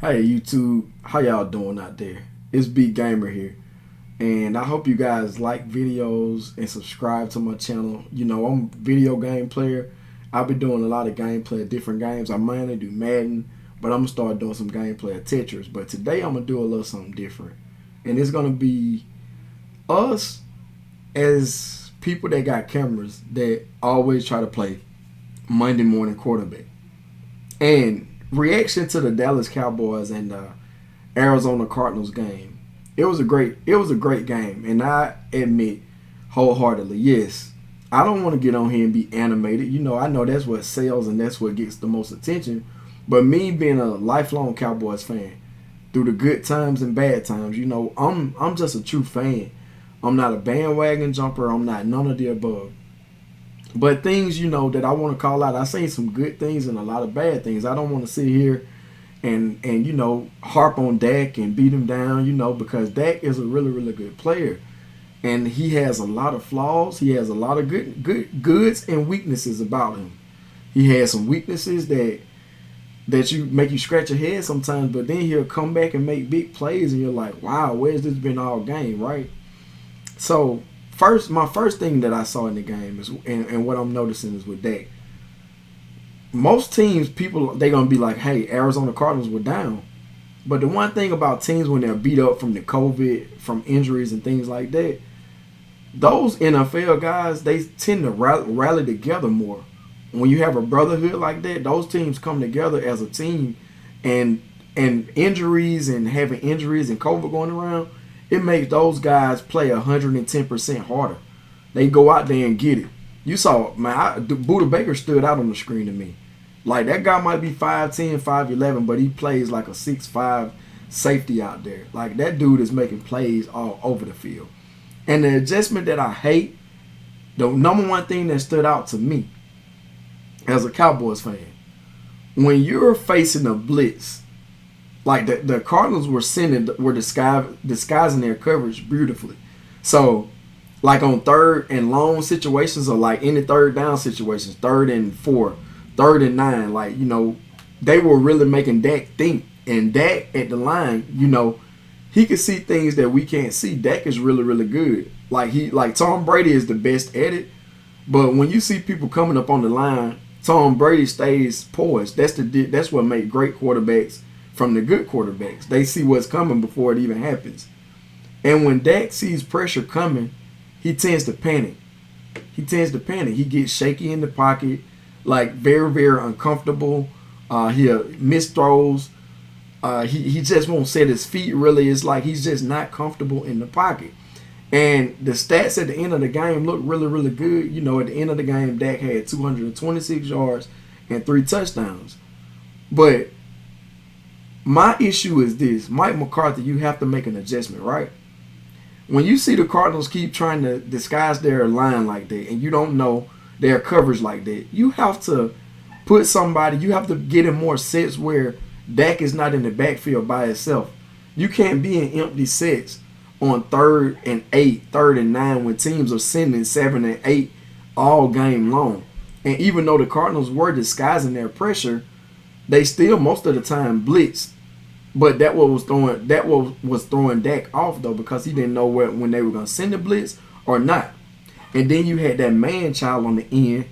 Hey YouTube, how y'all doing out there? It's Big Gamer here, and I hope you guys like videos and subscribe to my channel. You know, I'm a video game player. I've been doing a lot of gameplay of different games. I mainly do Madden, but I'm gonna start doing some gameplay of Tetris. But today I'm gonna do a little something different, and it's gonna be us as people that got cameras that always try to play Monday morning quarterback. And reaction to the Dallas Cowboys and the Arizona Cardinals game. It was a great game, and I admit wholeheartedly, yes, I don't want to get on here and be animated. You know, I know that's what sells and that's what gets the most attention. But me being a lifelong Cowboys fan, through the good times and bad times, you know, I'm just a true fan. I'm not a bandwagon jumper. I'm not none of the above. But things, you know, that I want to call out, I seen some good things and a lot of bad things. I don't want to sit here and you know, harp on Dak and beat him down, you know, because Dak is a really good player. And he has a lot of flaws. He has a lot of goods and weaknesses about him. He has some weaknesses that you make you scratch your head sometimes, but then he'll come back and make big plays and you're like, wow, where's this been all game, right? So my first thing that I saw in the game is, and what I'm noticing is with Dak, most teams, people, they're going to be like, hey, Arizona Cardinals were down. But the one thing about teams when they're beat up from the COVID, from injuries and things like that, those NFL guys, they tend to rally together more. When you have a brotherhood like that, those teams come together as a team, and injuries and having injuries and COVID going around, it makes those guys play 110% harder. They go out there and get it. You saw, man, Buda Baker stood out on the screen to me. Like, that guy might be 5'10", 5'11", but he plays like a 6'5" safety out there. Like, that dude is making plays all over the field. And the adjustment that I hate, the number one thing that stood out to me as a Cowboys fan, when you're facing a blitz, like the Cardinals were disguising their coverage beautifully. So, like on third and long situations, or like any third down situations, 3rd and 4, 3rd and 9, like, you know, they were really making Dak think. And Dak at the line, you know, he could see things that we can't see. Dak is really good. Like Tom Brady is the best at it. But when you see people coming up on the line, Tom Brady stays poised. That's what makes great quarterbacks from the good quarterbacks. They see what's coming before it even happens. And when Dak sees pressure coming, he tends to panic. He gets shaky in the pocket, like very uncomfortable. He'll miss throws. He just won't set his feet really. It's like he's just not comfortable in the pocket. And the stats at the end of the game look really good. You know, at the end of the game, Dak had 226 yards and 3 touchdowns. But my issue is this. Mike McCarthy, you have to make an adjustment, right? When you see the Cardinals keep trying to disguise their line like that and you don't know their coverage like that, you have to put somebody, you have to get in more sets where Dak is not in the backfield by itself. You can't be in empty sets on 3rd and 8, 3rd and 9 when teams are sending 7 and 8 all game long. And even though the Cardinals were disguising their pressure, they still most of the time blitzed. But that was throwing Dak off though, because he didn't know when they were going to send the blitz or not. And then you had that man child on the end,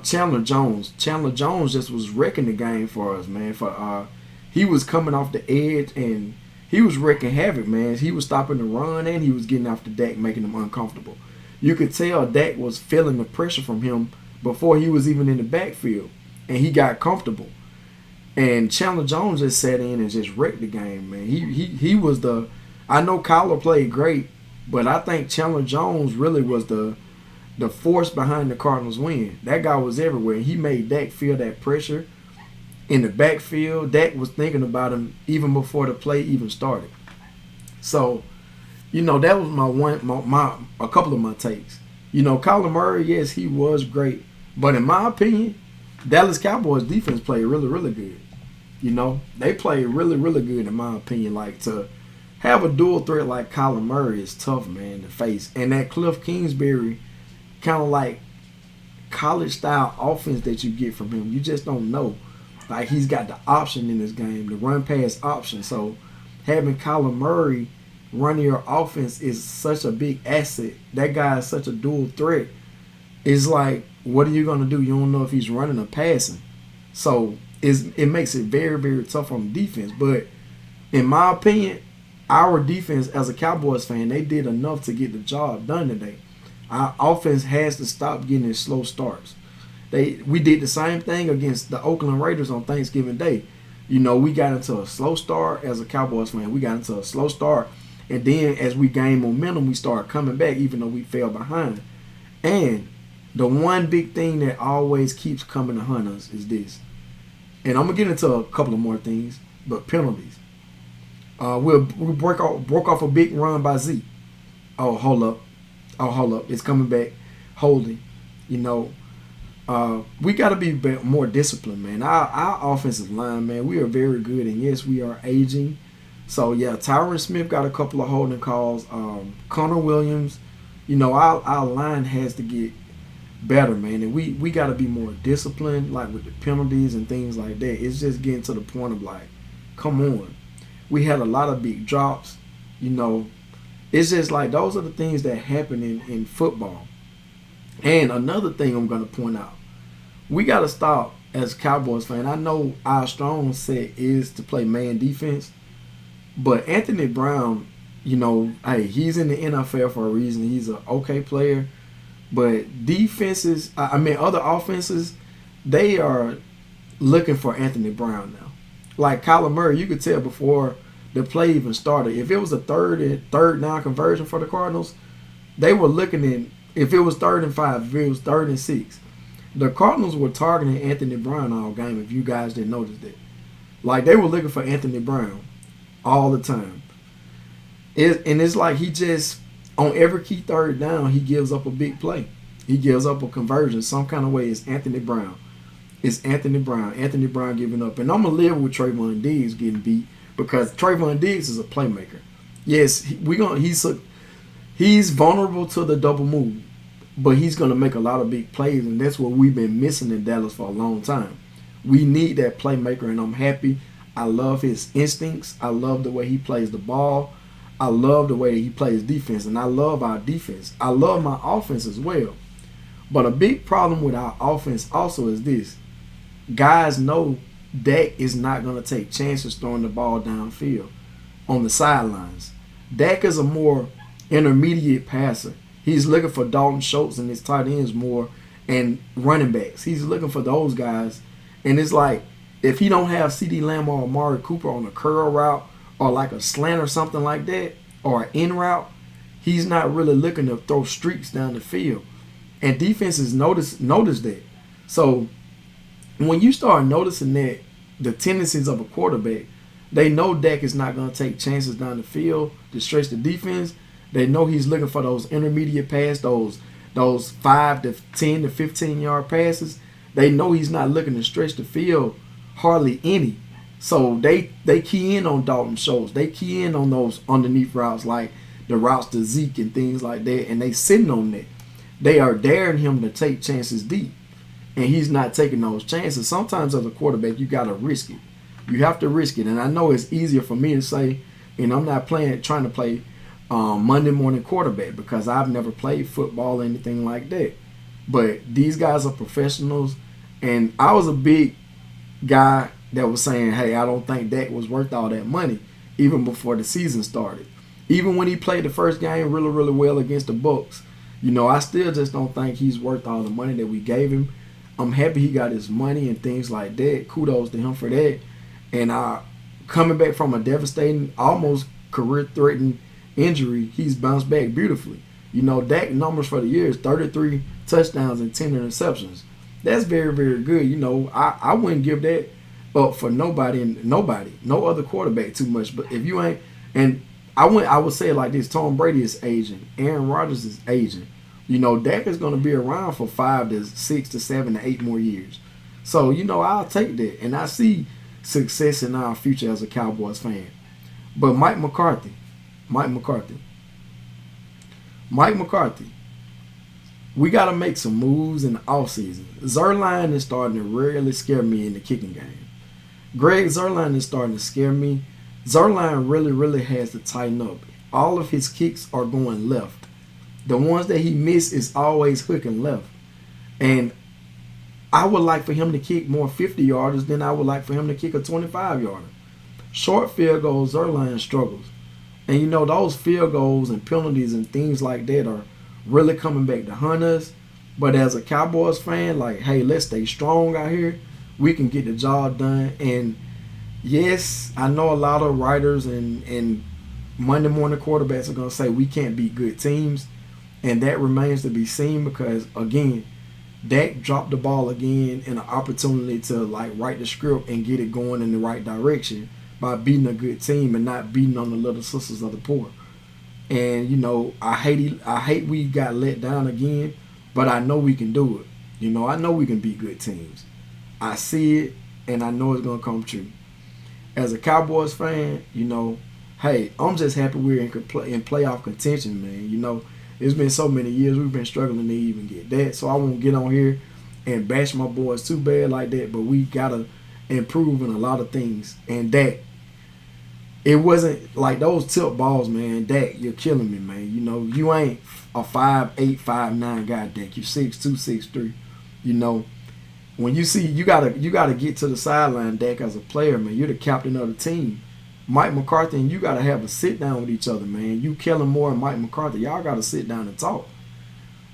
Chandler Jones. Chandler Jones just was wrecking the game for us, man. He was coming off the edge and he was wrecking havoc, man. He was stopping the run and he was getting after Dak, making him uncomfortable. You could tell Dak was feeling the pressure from him before he was even in the backfield, and he got comfortable. And Chandler Jones just sat in and just wrecked the game, man. He was the. I know Kyler played great, but I think Chandler Jones really was the force behind the Cardinals' win. That guy was everywhere. He made Dak feel that pressure in the backfield. Dak was thinking about him even before the play even started. So, you know, that was a couple of my takes. You know, Kyler Murray, yes, he was great, but in my opinion, Dallas Cowboys defense played really good. You know, they played really good in my opinion. Like, to have a dual threat like Kyler Murray is tough, man, to face. And that Cliff Kingsbury kind of like college style offense that you get from him, you just don't know. Like, he's got the option in this game, the run pass option. So having Kyler Murray running your offense is such a big asset. That guy is such a dual threat. It's like, what are you going to do? You don't know if he's running or passing. So it makes it very, very tough on the defense. But in my opinion, our defense as a Cowboys fan, they did enough to get the job done today. Our offense has to stop getting slow starts. We did the same thing against the Oakland Raiders on Thanksgiving Day. You know, we got into a slow start as a Cowboys fan. We got into a slow start. And then as we gained momentum, we started coming back even though we fell behind. And the one big thing that always keeps coming to hunt us is this. And I'm going to get into a couple of more things, but penalties. We broke off a big run by Zeke. Oh, hold up. It's coming back. Holding. You know, we got to be more disciplined, man. Our offensive line, man, we are very good. And, yes, we are aging. So, yeah, Tyron Smith got a couple of holding calls. Connor Williams, you know, our line has to get better, man. And we got to be more disciplined, like with the penalties and things like that. It's just getting to the point of, like, come on. We had a lot of big drops, you know. It's just like those are the things that happen in football. And another thing I'm going to point out, we got to stop as a Cowboys fan. I know our strong set is to play man defense, but Anthony Brown, you know, hey, he's in the NFL for a reason. He's an okay player. But defenses, other offenses, they are looking for Anthony Brown now. Like Kyler Murray, you could tell before the play even started. If it was a third down conversion for the Cardinals, they were looking at, if it was 3rd and 5, if it was 3rd and 6, the Cardinals were targeting Anthony Brown all game, if you guys didn't notice that. Like, they were looking for Anthony Brown all the time. And it's like he just, on every key 3rd down, he gives up a big play. He gives up a conversion. Some kind of way it's Anthony Brown. It's Anthony Brown. Anthony Brown giving up. And I'm going to live with Trayvon Diggs getting beat because Trayvon Diggs is a playmaker. Yes, he's vulnerable to the double move, but he's going to make a lot of big plays, and that's what we've been missing in Dallas for a long time. We need that playmaker, and I'm happy. I love his instincts. I love the way he plays the ball. I love the way he plays defense, and I love our defense. I love my offense as well. But a big problem with our offense also is this. Guys know Dak is not going to take chances throwing the ball downfield on the sidelines. Dak is a more intermediate passer. He's looking for Dalton Schultz and his tight ends more and running backs. He's looking for those guys. And it's like, if he don't have CeeDee Lamb or Amari Cooper on a curl route or like a slant or something like that or an in route, he's not really looking to throw streaks down the field. And defenses notice that. So when you start noticing that, the tendencies of a quarterback, they know Dak is not going to take chances down the field to stretch the defense. They know he's looking for those intermediate passes, those 5 to 10 to 15-yard passes. They know he's not looking to stretch the field hardly any. So they key in on Dalton Schultz. They key in on those underneath routes like the routes to Zeke and things like that, and they sitting on that. They are daring him to take chances deep, and he's not taking those chances. Sometimes as a quarterback, you got to risk it. You have to risk it, and I know it's easier for me to say, and I'm not trying to play Monday morning quarterback because I've never played football or anything like that. But these guys are professionals, and I was a big guy that was saying, hey, I don't think Dak was worth all that money even before the season started. Even when he played the first game really, really well against the Bucs, you know, I still just don't think he's worth all the money that we gave him. I'm happy he got his money and things like that. Kudos to him for that. And coming back from a devastating, almost career-threatening injury, he's bounced back beautifully. You know, Dak numbers for the year is 33 touchdowns and 10 interceptions. That's very, very good. You know, I wouldn't give that up for nobody, no other quarterback too much. But if you ain't, and I would say it like this: Tom Brady is aging, Aaron Rodgers is aging. You know, Dak is going to be around for 5 to 6 to 7 to 8 more years. So, you know, I'll take that, and I see success in our future as a Cowboys fan. But Mike McCarthy, we got to make some moves in the offseason. Zerline is starting to really scare me in the kicking game. Greg Zuerlein is starting to scare me. Zuerlein really has to tighten up. All of his kicks are going left. The ones that he missed is always hooking left. And I would like for him to kick more 50-yarders than I would like for him to kick a 25-yarder. Short field goals, Zuerlein struggles. And you know, those field goals and penalties and things like that are really coming back to hunt us. But as a Cowboys fan, like, hey, let's stay strong out here. We can get the job done. And yes, I know a lot of writers and Monday morning quarterbacks are going to say we can't beat good teams. And that remains to be seen because, again, Dak dropped the ball again in an opportunity to, like, write the script and get it going in the right direction by beating a good team and not beating on the little sisters of the poor. And, you know, I hate we got let down again, but I know we can do it. You know, I know we can beat good teams. I see it, and I know it's going to come true. As a Cowboys fan, you know, hey, I'm just happy we're in playoff contention, man. You know, it's been so many years we've been struggling to even get that, so I won't get on here and bash my boys too bad like that, but we got to improve in a lot of things. And that, it wasn't like those tip balls, man. Dak, you're killing me, man. You know, you ain't a 5'8", 5'9" guy, Dak. You're 6'2", 6'3". You know, when you see you gotta get to the sideline, Dak, as a player, man. You're the captain of the team. Mike McCarthy and you gotta have a sit down with each other, man. You, Kellen Moore and Mike McCarthy, y'all gotta sit down and talk.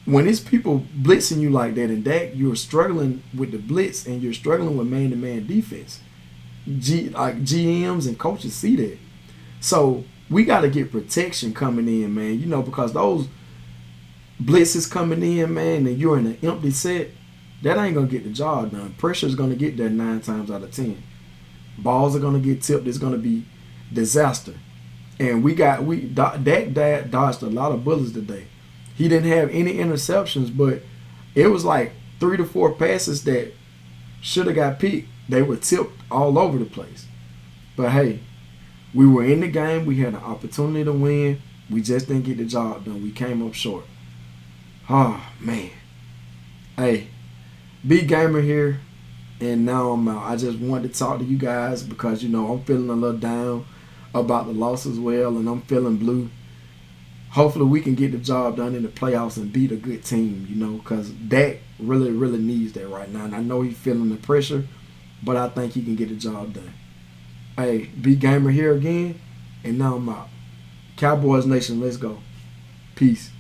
When it's people blitzing you like that, and Dak, you're struggling with the blitz and you're struggling with man-to-man defense. Like GMs and coaches see that. So we got to get protection coming in, man. You know, because those blitzes coming in, man, and you're in an empty set, that ain't going to get the job done. Pressure is going to get there 9 times out of 10. Balls are going to get tipped. It's going to be disaster. And Dak dodged a lot of bullets today. He didn't have any interceptions, but it was like 3 to 4 passes that should have got picked. They were tipped all over the place. But hey, we were in the game. We had an opportunity to win. We just didn't get the job done. We came up short. Oh, man. Hey, Big Gamer here, and now I'm out. I just wanted to talk to you guys because, you know, I'm feeling a little down about the loss as well, and I'm feeling blue. Hopefully we can get the job done in the playoffs and beat a good team, you know, because Dak really needs that right now. And I know he's feeling the pressure, but I think he can get the job done. Hey, Big Gamer here again, and now I'm out. Cowboys Nation, let's go. Peace.